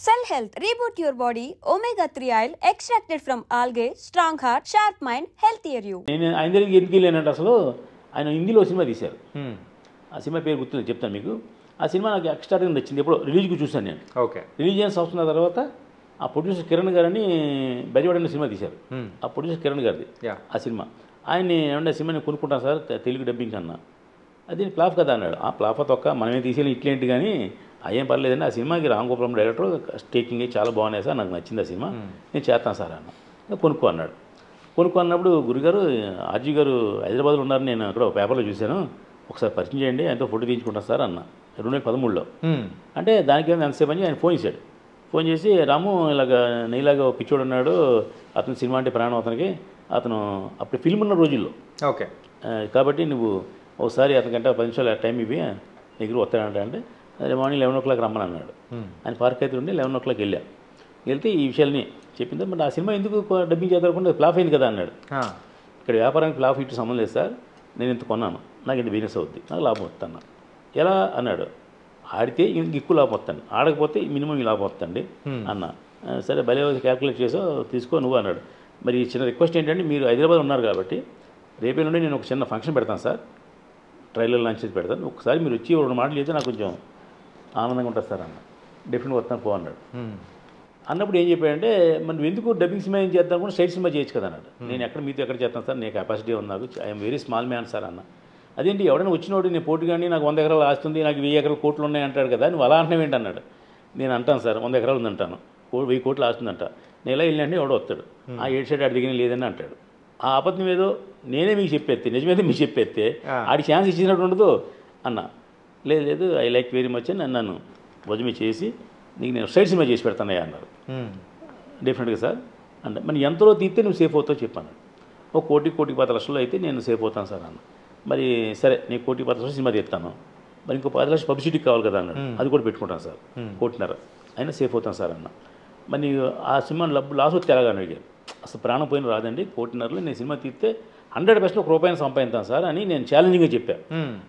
Cell Health, reboot your body, omega-3 oil extracted from algae, strong heart, sharp mind, healthier you. నేను ఆయన దగ్గరికి ఎందుకు వెళ్ళానంటే అసలు ఆయన హిందీలో సినిమా తీశారు. ఆ సినిమా పేరు గుర్తుంది, చెప్తాను మీకు. ఆ సినిమా నాకు ఎక్స్ట్రాగా నచ్చింది. ఎప్పుడో రిలీజ్కి చూశాను నేను. ఓకే. రిలీజ్ అయిన సంవత్సరం తర్వాత ఆ ప్రొడ్యూసర్ కిరణ్ గారని బెజవాడ సినిమా తీశారు. ఆ ప్రొడ్యూసర్ కిరణ్ గారిది ఆ సినిమా. ఆయన్ని ఏమన్నా సినిమాని కొనుక్కుంటాను సార్ తెలుగు డబ్బింగ్ కన్నా, అది ఫ్లాప్ కదా అన్నాడు. ఆ ఫ్లాప్ తొక్క మనమే తీసేయాలి ఇట్లేంటి కానీ అయ్యేం పర్లేదండి. ఆ సినిమాకి రామ్ గోపాలం డైరెక్టర్ టేకింగ్ చాలా బాగున్నాయి సార్, నాకు నచ్చింది ఆ సినిమా, నేను చేస్తాను సార్ అన్న. కొనుక్కో అన్నాడు. కొనుక్కో అన్నప్పుడు గురుగారు ఆర్జీ గారు హైదరాబాద్లో ఉన్నారు, నేను అక్కడ పేపర్లో చూశాను, ఒకసారి పరిచయం చేయండి, ఆయనతో ఫోటో తీయించుకుంటాను సార్ అన్న. 2013లో అంటే దానికి ఎంతసేపు అని ఆయన ఫోన్ చేశాడు. ఫోన్ చేసి రాము ఇలాగ నీలాగా పిచ్చోడు ఉన్నాడు, అతను సినిమా అంటే ప్రాణం అతనికి, అతను అప్పుడు ఫిల్మ్ ఉన్న రోజుల్లో. ఓకే. కాబట్టి నువ్వు ఒకసారి అతనికంటే 10 నిమిషాలు టైం ఇవి దగ్గర వస్తాడంట. అంటే అదే మార్నింగ్ 11 o'clock రమ్మని అన్నాడు. ఆయన పార్క్ అయితే ఉండి 11 o'clock వెళ్తే ఈ విషయాల్ని చెప్పింది. మరి ఆ సినిమా ఎందుకు డబ్బింగ్ చేద్దాకుండా ఫ్లాప్ అయింది కదా అన్నాడు. ఇక్కడ వ్యాపారానికి ఫ్లాప్ ఇటు సంబంధం లేదు సార్, నేను ఇంత కొన్నాను, నాకు ఇంత బిజినెస్ అవుద్ది, నాకు లాభం వస్తాను. ఎలా అన్నాడు. ఆడితే ఎక్కువ లాభం వస్తాను, ఆడకపోతే మినిమం లాభం వస్తుంది అన్న. సరే భలే క్యాల్కులేట్ చేసో తీసుకో నువ్వు అన్నాడు. మరి చిన్న రిక్వెస్ట్ ఏంటంటే మీరు హైదరాబాద్ ఉన్నారు కాబట్టి రేపే నుండి నేను ఒక చిన్న ఫంక్షన్ పెడతాను సార్, ట్రైలర్ లాంచ్ చేసి పెడతాను, ఒకసారి మీరు వచ్చి 2 మాటలు చేస్తే నాకు కొంచెం ఆనందంగా ఉంటుంది సార్ అన్న. డెఫినెట్గా వస్తాను పో అన్నాడు. అన్నప్పుడు ఏం చెప్పాడంటే మరి నువ్వు ఎందుకు డబ్బింగ్ సినిమా ఏం చేద్దాం కూడా స్ట్రైట్ సినిమా చేయొచ్చు కదా అన్నాడు. నేను మీతో ఎక్కడ చేస్తాను సార్, నేను కెపాసిటీ ఉంది, నాకు I'm very small man sir అన్న. అదేంటి ఎవడైనా వచ్చినోడు నేను పోటీ కానీ నాకు 100 ఎకరాలు ఆస్తుంది, నాకు 1000 ఎకరాలు కోట్లు ఉన్నాయి అంటాడు కదా, నువ్వు అలా అంటున్నావు ఏంటి అన్నాడు. నేను అంటాను సార్ 100 ఎకరాలు ఉందంటాను, 1000 కోట్లు ఆస్తుందంట, నేను ఎలా వెళ్ళినంటే ఎవడో వస్తాడు, ఆ ఏడు సైడ్ ఆడి దగ్గర లేదని అంటాడు. ఆ అబద్ధం ఏదో నేనే మీకు చెప్పేస్తే, నిజమేదో మీకు చెప్పేస్తే ఆడి ఛాన్స్ ఇచ్చినట్టు ఉండదు అన్న. లేదు ఐ లైక్ వెరీ మచ్ అని నన్ను భుజమి చేసి నీకు నేను స్ట్రైట్ సినిమా చేసి పెడతానయ్యా అన్నారు. డెఫినెట్గా సార్ అంటే మరి ఎంతలో తీస్తే నువ్వు సేఫ్ అవుతావు చెప్పాను. 1 కోటి 10 లక్షలు అయితే నేను సేఫ్ అవుతాను సార్ అన్న. మరి సరే నీకు 1 కోటి 10 లక్షలు సినిమా తీస్తాను, మరి ఇంకో 10 లక్షలు పబ్లిసిటీకి కావాలి కదా అన్నాడు. అది కూడా పెట్టుకుంటాను సార్, 1.5 కోటి అయినా సేఫ్ అవుతాను సార్ అన్న. మరి ఆ సినిమా లాస్ వస్తే ఎలాగని అడిగారు. అసలు ప్రాణం పోయిన రాదండి, 1.5 కోటి నేను సినిమా తీస్తే 100% 1 రూపాయలు సంపాదిస్తాను సార్ అని నేను ఛాలెంజింగ్గా చెప్పాను.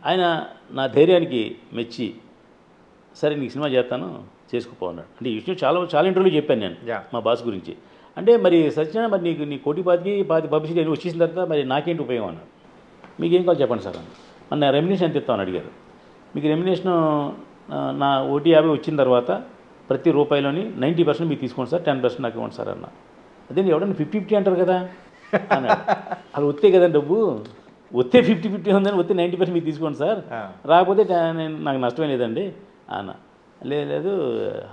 ఆయన నా ధైర్యానికి మెచ్చి సరే నీకు సినిమా చేస్తాను చేసుకుపోన్నాడు. అంటే ఈ విషయం చాలా ఇంటర్వ్యూలో చెప్పాను నేను మా బాస్ గురించి. అంటే మరి సత్యన మరి నీ 1 కోటి 10 పబ్లిసిటీ అని వచ్చేసిన తర్వాత మరి నాకేంటి ఉపయోగం అన్నాడు. మీకేం కావాలి చెప్పండి సార్ అన్న. మరి నా రెమ్యునేషన్ ఎంత ఇస్తామని అడిగారు. మీకు రెమ్యునేషన్ నా 150 వచ్చిన తర్వాత ప్రతి రూపాయిలోని 90% మీరు తీసుకోండి సార్, 10% నాకు ఇవ్వండి సార్ అన్న. అదే ఎవడన్నా 50-50 అంటారు కదా అన్నాడు. అది వస్తే కదండి డబ్బు, వస్తే 50-50 ఉందని, వస్తే 90% మీరు తీసుకోండి సార్, రాకపోతే నాకు నష్టమే లేదండి అన్న. లేదు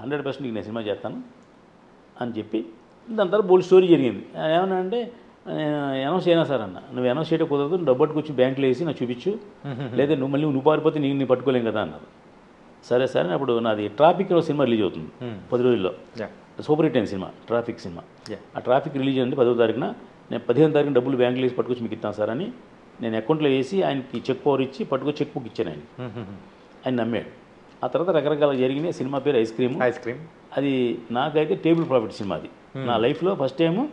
100% నీకు నేను సినిమా చేస్తాను అని చెప్పి దాని తర్వాత బోల్డ్ స్టోరీ జరిగింది. ఏమన్నా అంటే అనౌన్స్ అయినా సార్ అన్న, నువ్వు అనౌన్స్ చేయడం కుదరదు, నువ్వు డబ్బు పట్టుకొచ్చి బ్యాంకులో వేసి నాకు చూపించు, లేదా నువ్వు పారిపోతే నీ పట్టుకోలేం కదా అన్నారు. సరే సరే అప్పుడు నాది ట్రాఫిక్ సినిమా రిలీజ్ అవుతుంది 10 రోజుల్లో, సూపర్ హిట్ అయిన సినిమా ట్రాఫిక్ సినిమా. ఆ ట్రాఫిక్ రిలీజ్ అయింది 10వ తారీఖున. నేను 15వ తారీఖున డబ్బులు బ్యాంకులో వేసి పట్టుకొచ్చి మీకు ఇస్తాను సార్ అని నేను అకౌంట్లో వేసి ఆయనకి చెక్ పవర్ ఇచ్చి పట్టుకొచ్చి చెక్ బుక్ ఇచ్చాను. ఆయన నమ్మాడు. ఆ తర్వాత రకరకాల జరిగినాయి. సినిమా పేరు ఐస్ క్రీమ్. అది నాకైతే టేబుల్ ప్రాఫిట్ సినిమా. అది నా లైఫ్లో ఫస్ట్ టైము,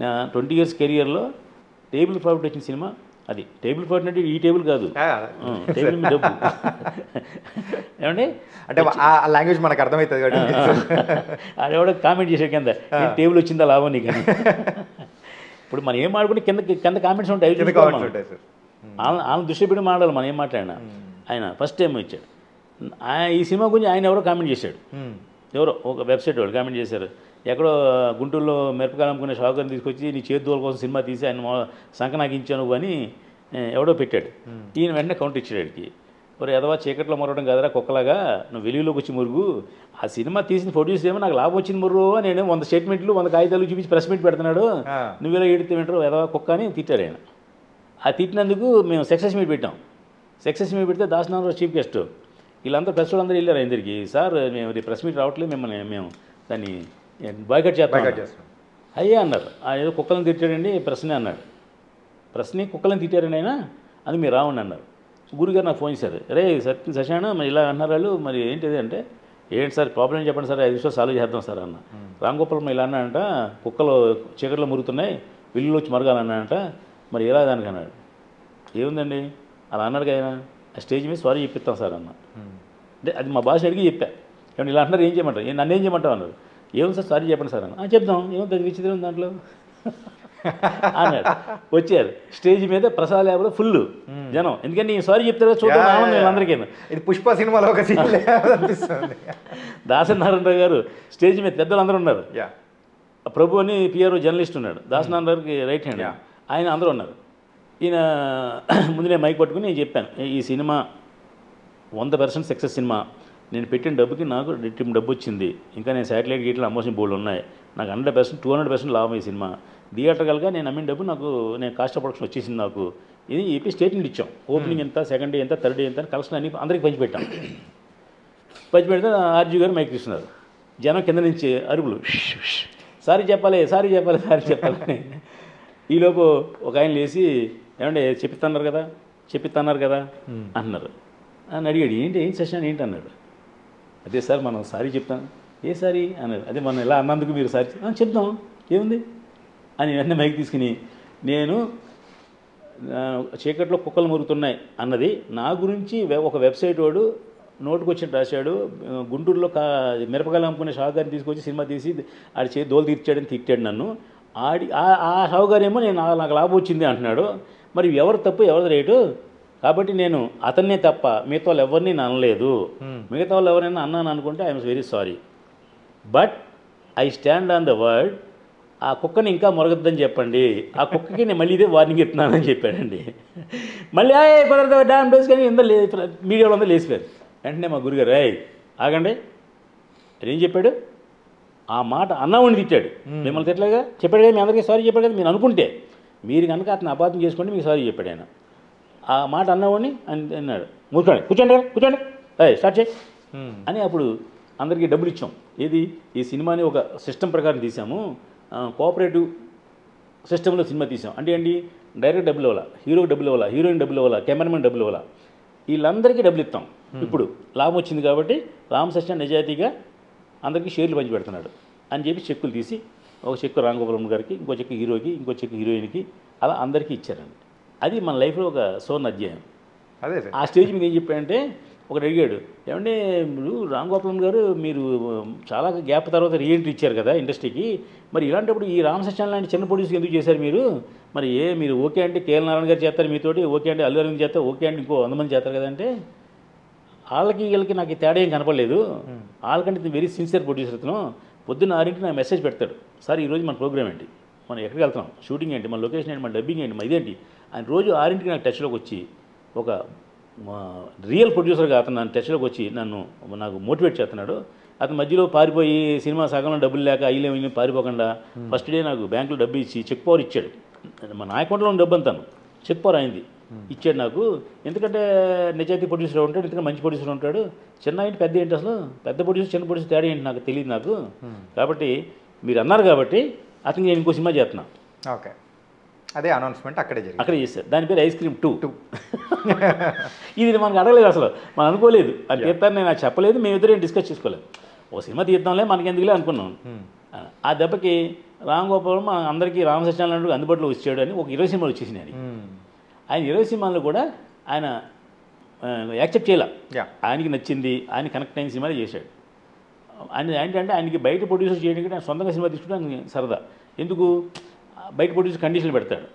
నా 20 years కెరియర్లో టేబుల్ ప్రాఫిట్ వచ్చిన సినిమా అది. టేబుల్ ప్రాఫిట్ అంటే ఈ టేబుల్ కాదు, టేబుల్ మీ డబ్బు ఏమండి అంటే ఆ లాంగ్వేజ్ మనకు అర్థమవుతుంది కదా. ఆడెవడో కామెంట్ చేసే కింద టేబుల్ వచ్చిందా లాభం నీకు. ఇప్పుడు మనం ఏం మాట్లాడుకుంటే కింద కామెంట్స్ ఉంటాయి, ఆయన దృష్టి పెట్టి మాట్లాడాలి మనం ఏం మాట్లాడినా. ఆయన ఫస్ట్ టైం ఇచ్చాడు ఈ సినిమా గురించి. ఆయన ఎవరో కామెంట్ చేశాడు, ఎవరో ఒక వెబ్సైట్ వాళ్ళు కామెంట్ చేశారు, ఎక్కడో గుంటూరులో మిరపకాయలు అమ్ముకునే షావుకారుని తీసుకొచ్చి నీ చేతి కోసం సినిమా తీసి ఆయన సంకనాకించాను అని ఎవడో పెట్టాడు. ఈయన వెంటనే కౌంటర్ ఇచ్చాడు వాడికి, మరి ఎదవా చీకట్లో మొరవడం కదరా కుక్కలాగా, నువ్వు వెలుగులోకి వచ్చి మురుగు, ఆ సినిమా తీసిన ప్రొడ్యూసర్ ఏమో నాకు లాభం వచ్చింది మురుగు, నేను 100 స్టేట్మెంట్లు 100 కాగితాలు చూపించి ప్రెస్ మీట్ పెడుతున్నాడు, నువ్వు ఇలా ఎడితే వింటారు ఎదవా కుక్క అని తిట్టాడు ఆయన. ఆ తిట్టినందుకు మేము సక్సెస్ మీట్ పెట్టాం. సక్సెస్ మీట్ పెడితే దాసనాథరావు చీఫ్ గెస్ట్, వీళ్ళందరూ ప్రెస్ వాళ్ళందరూ వెళ్ళారు ఆయన దగ్గరికి. సార్ మేము ప్రెస్ మీట్ రావట్లేదు, మేము దాన్ని బాయ్కట్ చేస్తాం అయ్యే అన్నారు. ఏదో కుక్కలను తిట్టాడండి ప్రెస్ని అన్నాడు. ప్రెస్ని కుక్కలను తిట్టారండి ఆయన, అది మీరు రావండి అన్నారు. గురుగారు నాకు ఫోన్ చేశారు, రే సశాన మరి ఇలా అన్నారు వాళ్ళు, మరి ఏంటిది అంటే ఏంటి సార్ ప్రాబ్లం చెప్పండి సార్, 5 నిమిషాలు సాల్వ్ చేద్దాం సార్ అన్న. రామ్ గోపాలం ఇలా అన్నాడంట, కుక్కలు చీకట్లో మురుగుతున్నాయి, విల్లులో వచ్చి మరగాలన్నాడంట, మరి ఎలా దానికి అన్నాడు. ఏముందండి అలా అన్నాడు కదా, ఆ స్టేజ్ మీద సారీ చెప్పిస్తాం సార్ అన్న. అంటే అది మా భాష అడిగి చెప్పా. ఏమన్నా ఇలా అంటున్నారు, ఏం చేయమంటారు, నన్ను ఏం చేయమంటావు అన్నారు. ఏముంది సార్, సారీ చెప్పండి సార్ అన్న. చెప్దాం, ఏమో పెద్ద విచిత్రం దాంట్లో అన్నాడు. వచ్చారు స్టేజ్ మీద ప్రసాద్ ల్యాబ్లో ఫుల్ జనం, ఎందుకంటే నేను సారీ చెప్తారు చూద్దాం ఆనందం అందరికీ. ఇది పుష్ప సినిమాలో ఒక సీన్ అనిపిస్తుంది. దాసనారాయణరావు గారు స్టేజ్ మీద పెద్దలు అందరూ ఉన్నారు. ప్రభు అని పిఆర్ఓ జర్నలిస్ట్ ఉన్నాడు, దాసనారాయణరావుకి రైట్ హ్యాండ్, ఆయన అందరూ ఉన్నారు. ఈయన ముందు నేను మైక్ పట్టుకుని నేను చెప్పాను, ఈ సినిమా 100% సక్సెస్ సినిమా, నేను పెట్టిన డబ్బుకి నాకు రెట్టింపు డబ్బు వచ్చింది, ఇంకా నేను శాటిలైట్ గేట్లు అమ్మోసిన బోర్డు ఉన్నాయి, నాకు 100% 200% లాభం ఈ సినిమా, థియేటర్కల్గా నేను అమ్మిన డబ్బు నాకు, నేను కాస్ట్ ఆఫ్ ప్రొడక్షన్ వచ్చేసింది నాకు, ఇది చెప్పి స్టేట్మెంట్ ఇచ్చాం. ఓపెనింగ్ ఎంత, సెకండ్ డే ఎంత, థర్డ్ డే ఎంత, కలెక్షన్ అన్ని అందరికీ పంచిపెట్టాం. పంచిపెడితే ఆర్జీ గారు మైక్ ఇస్తున్నారు, జనం కింద నుంచి అరుపులు, సారీ చెప్పాలి సారీ చెప్పాలి సారీ చెప్పాలి. ఈలోపు ఒక ఆయన లేచి, ఏమంటే చెప్పిస్తున్నారు కదా అంటున్నారు. అని అడిగాడు, ఏం సెషన్ ఏంటి అన్నాడు. అదే సార్ మనం సారీ చెప్తాను. ఏ సారీ అన్నాడు. అదే మనం ఎలా అన్నందుకు మీరు సారీ చెప్తాం ఏముంది అని వెంటనే మైక్ తీసుకుని, నేను చీకట్లో కుక్కలు మురుగుతున్నాయి అన్నది నా గురించి ఒక వెబ్సైట్ వాడు నోటుకు వచ్చినట్టు రాశాడు, గుంటూరులో మిరపకాయలు అమ్ముకునే షావుగారిని తీసుకొచ్చి సినిమా తీసి ఆడి దోలు తీర్చాడని తిట్టాడు నన్ను. ఆ షావుగారేమో నాకు లాభం వచ్చింది అంటున్నాడు. మరి ఎవరు తప్పు ఎవరిది రైటు? కాబట్టి నేను అతన్నే తప్ప మిగతా వాళ్ళు ఎవరిని అనలేదు. మిగతా వాళ్ళు ఎవరైనా అన్నాను అనుకుంటే I'm very sorry, but I stand on the word. ఆ కుక్కని ఇంకా మొరగద్దని చెప్పండి, ఆ కుక్కకి నేను మళ్ళీ ఇదే వార్నింగ్ ఇస్తున్నానని చెప్పాడండి. మళ్ళీ కుదరదు డామ్ డోస్ కానీ మీడియాలో అందరూ లేచిపోయారు. వెంటనే మా గురుగారు, ఆగండి, ఏం చెప్పాడు, ఆ మాట అన్నవాడిని తిట్టాడు, మిమ్మల్ని తిట్టలేగా, చెప్పాడు కదా, మీ అందరికీ సారీ చెప్పాడు కదా, మీరు అనుకుంటే మీరు కనుక అతను అపార్థం చేసుకోండి, మీకు సారీ చెప్పాడు ఆయన. ఆ మాట అన్నవాడిని అన్నాడు, కూర్చోండి స్టార్ట్ చేయి అని. అప్పుడు అందరికీ డబ్బులు ఇచ్చాం. ఏది, ఈ సినిమాని ఒక సిస్టమ్ ప్రకారం తీసాము, కోఆపరేటివ్ సిస్టంలో సినిమా తీసాం. అంటే ఏంటి, డైరెక్ట్ డబ్బులు ఇవ్వాలా, హీరోకి డబ్బులు ఇవ్వాలా, హీరోయిన్ డబ్బులు ఇవ్వాలా, కెమెరామెన్ డబ్బులు ఇవ్వాలా, వీళ్ళందరికీ డబ్బులు ఇస్తాం. ఇప్పుడు లాభం వచ్చింది కాబట్టి రామ్ సత్యం నిజాయితీగా అందరికీ షేర్లు పంచి పెడుతున్నాడు అని చెప్పి చెక్కులు తీసి, ఒక చెక్కు రాంగోపాలం గారికి, ఇంకో చెక్కు హీరోకి, ఇంకో చెక్కు హీరోయిన్కి, అలా అందరికీ ఇచ్చారండి. అది మన లైఫ్లో ఒక సువర్ణ అధ్యాయం. అదే ఆ స్టేజ్ మీద ఏం చెప్పాడంటే, ఒకటి అడిగాడు, ఏమంటే మీరు రాంగోపాలం గారు మీరు చాలా గ్యాప్ తర్వాత రీఎంట్రీ ఇచ్చారు కదా ఇండస్ట్రీకి, మరి ఇలాంటప్పుడు ఈ రామ్ సత్యం లాంటి చిన్న ప్రొడ్యూసర్ ఎందుకు చేశారు మీరు? మరి మీరు ఓకే అంటే కేఎల్ నారాయణ గారు చేస్తారు మీతోటి, ఓకే అంటే అల్లు అరవింద్ చేస్తారు, ఓకే అంటే ఇంకో 100 మంది చేస్తారు కదంటే, వీళ్ళకి నాకు తేడా ఏం కనపడలేదు, వాళ్ళకంటే వెరీ సిన్సియర్ ప్రొడ్యూసర్ అతను. పొద్దున్న 6ంటికి నాకు మెసేజ్ పెడతాడు, సార్ ఈరోజు మన ప్రోగ్రామ్ ఏంటి, మనం ఎక్కడికి వెళ్తున్నాం, షూటింగ్ ఏంటి, మన లొకేషన్ ఏంటి, మన డబ్బింగ్ ఏంటి, మన ఇదేంటి. ఆయన రోజు 6ంటికి నాకు టచ్లోకి వచ్చి, ఒక రియల్ ప్రొడ్యూసర్గా అతను నన్ను టచ్లోకి వచ్చి నాకు మోటివేట్ చేస్తున్నాడు. అతను మధ్యలో పారిపోయి సినిమా సగంలో డబ్బులు లేక అయ్యలేమి పారిపోకుండా ఫస్ట్ డే నాకు బ్యాంకులో డబ్బు ఇచ్చి చెక్ పవర్ ఇచ్చాడు. నా అకౌంట్లో ఉన్న డబ్బు అంతాను చెక్ పవర్ అయింది ఇచ్చాడు నాకు. ఎందుకంటే నిజాయితీ ప్రొడ్యూసర్ ఉంటాడు, ఎందుకంటే మంచి ప్రొడ్యూసర్ ఉంటాడు. చిన్న ఏంటి పెద్ద ఏంటి, అసలు పెద్ద ప్రొడ్యూసర్ చిన్న ప్రొడ్యూసర్ తేడా ఏంటి నాకు తెలియదు నాకు. కాబట్టి మీరు అన్నారు కాబట్టి అతనికి నేను ఇంకో సినిమా చేస్తున్నా. ఓకే, అదే అనౌన్స్మెంట్ అక్కడే చేశారు. దాని పేరు ఐస్ క్రీమ్ 2. ఇది మనకు అడగలేదు, అసలు మనం అనుకోలేదు. అది తీస్తాను నేను చెప్పలేదు, మేమిద్దరేం డిస్కస్ చేసుకోలేదు. ఓ సినిమా తీద్దాంలే మనకెందుకులే అనుకున్నాం. ఆ దెబ్బకి రామ్ గోపాలం అందరికీ రామ్ సత్యనారాయణ అందుబాటులో వచ్చాడు అని ఒక 20 సినిమాలు వచ్చేసినాయి. ఆయన 20 సినిమాలు కూడా ఆయన యాక్సెప్ట్ చేయాల, ఆయనకి నచ్చింది, ఆయన కనెక్ట్ అయిన సినిమాలు చేశాడు. ఆయన ఏంటంటే ఆయనకి బయట ప్రొడ్యూసర్ చేయడానికి ఆయన సొంతంగా సినిమా తీసుకుంటే సరదా. ఎందుకు, బయట ప్రొడ్యూసర్ కండిషన్లు పెడతాడు,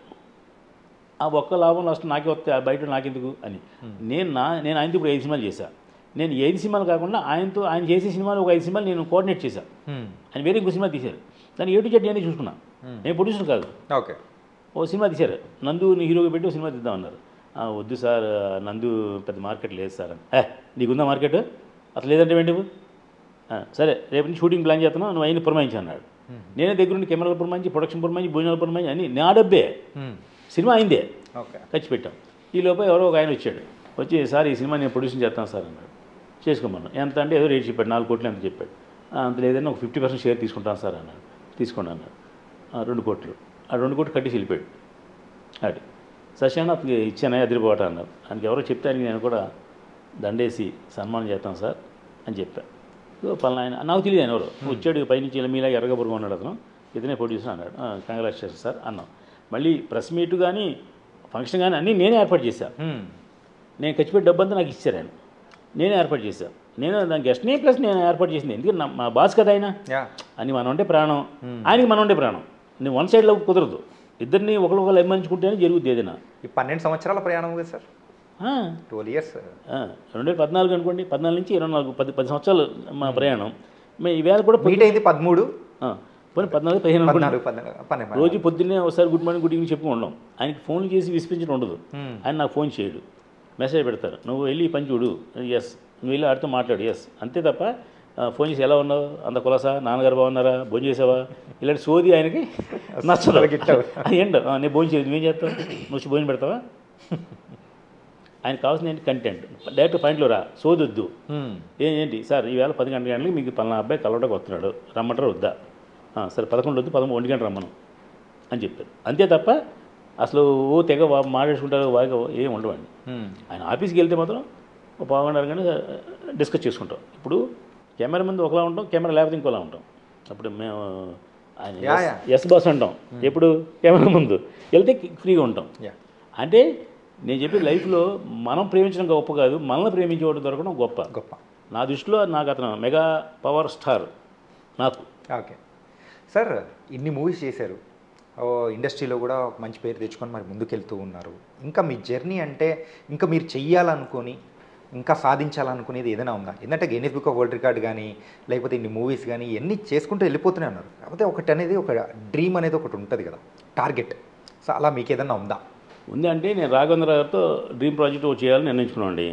ఆ ఒక్క లాభం నష్టం నాకే వస్తే బయట నాకెందుకు అని. నేను ఆయనతో ఇప్పుడు 5 సినిమాలు చేశాను. నేను 5 సినిమాలు కాకుండా ఆయన చేసే సినిమాలు ఒక 5 సినిమాలు నేను కోఆర్డినేట్ చేశాను. ఆయన వేరే ఇంకో సినిమా తీశారు, దాన్ని A to Z నేనే చూసుకున్నాను, నేను ప్రొడ్యూసర్ కాదు. ఓకే, ఓ సినిమా తీశారు, నందుని హీరోగా పెట్టి ఒక సినిమా తీద్దామన్నారు. వద్దు సార్, నందు పెద్ద మార్కెట్ లేదు సార్ అని. నీకుందా మార్కెట్, అసలు లేదంటే ఏంటి, సరే రేపు నుంచి షూటింగ్ ప్లాన్ చేస్తున్నావు, నువ్వు అయిన పురమాయించి అన్నాడు. నేనే దగ్గరుండి కెమెరాలు పురమాయించి, ప్రొడక్షన్ పురమాయించి, భోజనాలు పురమాయించి అని నా డబ్బే, సినిమా అయిందే, ఖర్చు పెట్టాం. ఈ లోపల ఎవరో ఒక ఆయన వచ్చాడు, వచ్చి సార్ ఈ సినిమా నేను ప్రొడ్యూసింగ్ చేస్తాను సార్ అన్నాడు. చేసుకోమన్నాను. ఎంత అంటే ఏదో రేట్ చెప్పాడు, 4 కోట్లు ఎంత చెప్పాడు. అంత లేదన్నా ఒక 50% షేర్ తీసుకుంటాను సార్ అన్నాడు. తీసుకోండి అన్నాడు. 2 కోట్లు, ఆ 2 కోట్లు కట్టేసి వెళ్ళిపోయాడు. అది సత్యాన్ని అతనికి ఇచ్చానే అదిరిపోవటం అన్నారు. ఆయనకి ఎవరో చెప్తే ఆయనకి నేను కూడా దండేసి సన్మానం చేస్తాను సార్ అని చెప్పాను. పలానా ఆయన నాకు తెలియదు, ఆయన ఎవరు వచ్చాడు పైనుంచి ఇలా మీలా ఎర్రగబురుగా ఉన్నాడు, అతను ఇతనే ప్రొడ్యూసర్ అన్నాడు. కంగ్రాచులేషన్స్ సార్ అన్నాం. మళ్ళీ ప్రెస్ మీట్ కానీ ఫంక్షన్ కానీ అన్నీ నేనే ఏర్పాటు చేశాను. నేను ఖర్చు పెట్టి డబ్బు అంతా నాకు ఇచ్చారు ఆయన. నేనే ఏర్పాటు చేశాను. నేను దాని గెస్ట్ని ప్లస్ నేను ఏర్పాటు చేసింది. ఎందుకంటే మా బాస్ కదా ఆయన, యా అని మనం ఉంటే ప్రాణం, ఆయనకి మనం ఉంటే ప్రాణం. నేను వన్ సైడ్లో కుదరదు, ఇద్దరిని ఒకరికొకరు ఎమ్మంచుకుంటేనే జరుగుద్ది ఏదైనా. ఈ 12 సంవత్సరాల ప్రయాణం కదా సార్, 12 years. 2014 అనుకోండి, 14 నుంచి 24, 10 సంవత్సరాలు మా ప్రయాణం. మేము ఈవేళ కూడా మీట్ అయింది 13, పోనీ 14, 15 అనుకోండి. 12. రోజు పొద్దున్నే ఒకసారి గుడ్ మార్నింగ్ గుడ్ ఈవినింగ్ చెప్పుకుని ఉండం. ఆయనకి ఫోన్లు చేసి విసిపించడం ఉండదు. ఆయన నాకు ఫోన్ చేయడు, మెసేజ్ పెడతారు, నువ్వు వెళ్ళి ఈ పని చూడు, ఎస్, నువ్వు వెళ్ళి ఆడితో మాట్లాడు, ఎస్, అంతే తప్ప ఫోన్ చేసి ఎలా ఉన్నావు, అంత కులసా, నాన్నగారు బాగున్నారా, భోజనం చేసావా, ఇలాంటి సోది ఆయనకి నచ్చదు. ఏంటో నేను భోజనం చేయదు, నువ్వేం చేస్తావు, నువ్వు భోజనం పెడతావా? ఆయనకు కావాల్సింది ఏంటి, కంటెంట్. డైరెక్ట్ పాయింట్లో రా, సోదొద్దు. ఏంటి సార్ ఈవేళ 10 గంటలకి మీకు పలానా అబ్బాయి కలవడానికి వస్తున్నాడు, రమ్మంటారు వద్దా? సరే 11 వద్దు, 1 గంట రమ్మను అని చెప్పారు. అంతే తప్ప అసలు తెగ మాట్లాడుకుంటారు బాగా ఏం ఉండవండి. ఆయన ఆఫీస్కి వెళ్తే మాత్రం పావుగంట కానీ డిస్కస్ చేసుకుంటాం. ఇప్పుడు కెమెరా ముందు ఒకలా ఉంటాం, కెమెరా లేకపోతే ఇంకోలా ఉంటాం. అప్పుడు మేము ఆయన ఎస్ బాస్ అంటాం, ఎప్పుడు కెమెరా ముందు వెళ్తే ఫ్రీగా ఉంటాం. అంటే నేను చెప్పే లైఫ్లో మనం ప్రేమించడం గొప్ప కాదు, మనల్ని ప్రేమించేవాడు దొరకడం గొప్ప. నా దృష్టిలో నాకు అతను మెగా పవర్ స్టార్ నాకు. ఓకే సార్, ఇన్ని మూవీస్ చేశారు, ఇండస్ట్రీలో కూడా ఒక మంచి పేరు తెచ్చుకొని మరి ముందుకెళ్తూ ఉన్నారు. ఇంకా మీ జర్నీ అంటే ఇంకా మీరు చెయ్యాలనుకొని ఇంకా సాధించాలనుకునేది ఏదైనా ఉందా? ఎందుకంటే Guinness book of world record కానీ లేకపోతే ఇన్ని మూవీస్ కానీ ఇవన్నీ చేసుకుంటూ వెళ్ళిపోతూనే ఉన్నారు. కాకపోతే ఒకటి అనేది, ఒక డ్రీమ్ అనేది ఒకటి ఉంటుంది కదా, టార్గెట్. సో అలా మీకు ఏదైనా ఉందా? ఉంది అంటే నేను రాఘవేంద్ర గారితో డ్రీమ్ ప్రాజెక్ట్ చేయాలని నిర్ణయించుకున్నాను అండి.